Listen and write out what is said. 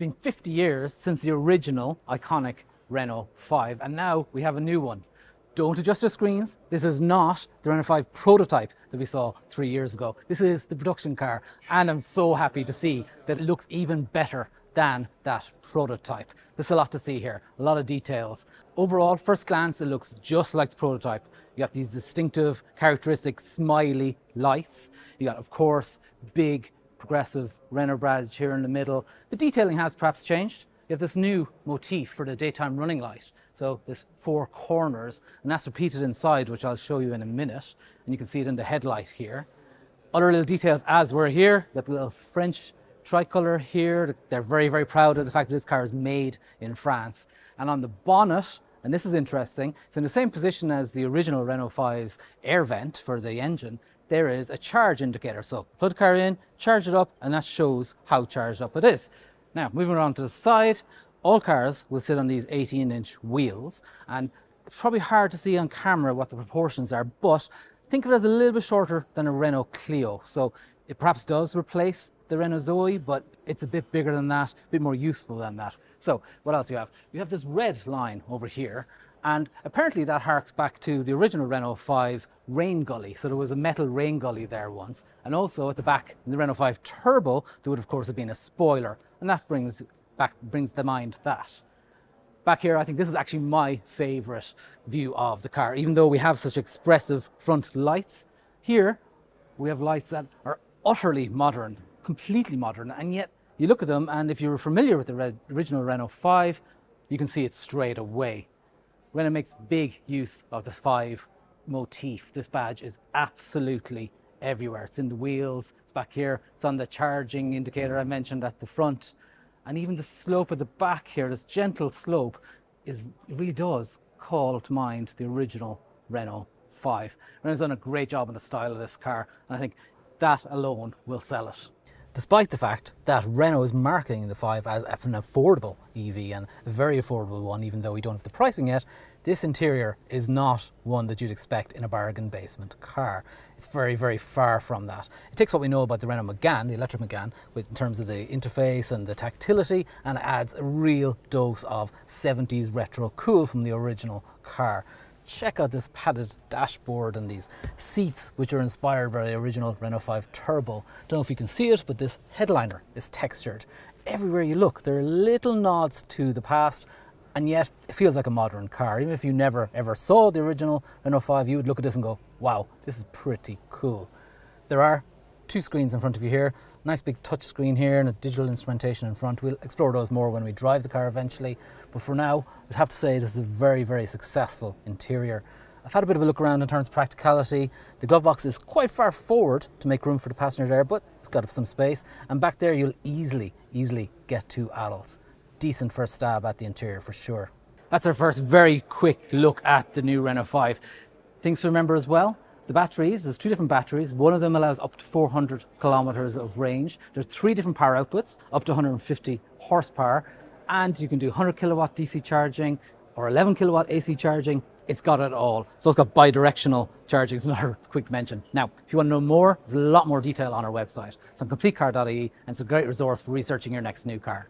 been 50 years since the original iconic Renault 5, and now we have a new one. Don't adjust your screens. This is not the Renault 5 prototype that we saw 3 years ago. This is the production car, and I'm so happy to see that it looks even better than that prototype. There's a lot to see here, a lot of details. Overall, first glance, it looks just like the prototype. You got these distinctive, characteristic, smiley lights. You got, of course, big, progressive Renault badge here in the middle. The detailing has perhaps changed. You have this new motif for the daytime running light. So there's 4 corners, and that's repeated inside, which I'll show you in a minute. And you can see it in the headlight here. Other little details as we're here, you got the little French tricolour here. They're very, very proud of the fact that this car is made in France. And on the bonnet, and this is interesting, it's in the same position as the original Renault 5's air vent for the engine. There is a charge indicator. So plug the car in, charge it up, and that shows how charged up it is. Now, moving around to the side, all cars will sit on these 18-inch wheels, and it's probably hard to see on camera what the proportions are, but think of it as a little bit shorter than a Renault Clio. So it perhaps does replace the Renault Zoe, but it's a bit bigger than that, a bit more useful than that. So what else do you have? You have this red line over here, and apparently that harks back to the original Renault 5's rain gully. So there was a metal rain gully there once, and also at the back in the Renault 5 Turbo, there would of course have been a spoiler, and that brings to mind that. Back here, I think this is actually my favourite view of the car, even though we have such expressive front lights. Here, we have lights that are utterly modern, completely modern, and yet you look at them, and if you're familiar with the original Renault 5, you can see it straight away. Renault makes big use of the 5 motif. This badge is absolutely everywhere. It's in the wheels, it's back here, it's on the charging indicator I mentioned at the front. And even the slope at the back here, this gentle slope, it really does call to mind the original Renault 5. Renault's done a great job in the style of this car, and I think that alone will sell it. Despite the fact that Renault is marketing the 5 as an affordable EV, and a very affordable one, even though we don't have the pricing yet, this interior is not one that you'd expect in a bargain basement car. It's very, very far from that. It takes what we know about the Renault Megane, the electric Megane, in terms of the interface and the tactility, and adds a real dose of 70s retro cool from the original car. Check out this padded dashboard and these seats, which are inspired by the original Renault 5 Turbo. Don't know if you can see it, but this headliner is textured. Everywhere you look, there are little nods to the past, and yet it feels like a modern car. Even if you never ever saw the original Renault 5, you would look at this and go, wow, this is pretty cool. There are 2 screens in front of you here. Nice big touch screen here and a digital instrumentation in front. We'll explore those more when we drive the car eventually. But for now, I'd have to say this is a very, very successful interior. I've had a bit of a look around in terms of practicality. The glove box is quite far forward to make room for the passenger there, but it's got some space. And back there, you'll easily get 2 adults. Decent first stab at the interior for sure. That's our first very quick look at the new Renault 5. Things to remember as well. The batteries, there's 2 different batteries. One of them allows up to 400 kilometers of range. There's 3 different power outputs, up to 150 horsepower. And you can do 100 kilowatt DC charging or 11 kilowatt AC charging. It's got it all. So it's got bi-directional charging. It's another quick mention. Now, if you want to know more, there's a lot more detail on our website. It's on CompleteCar.ie, and it's a great resource for researching your next new car.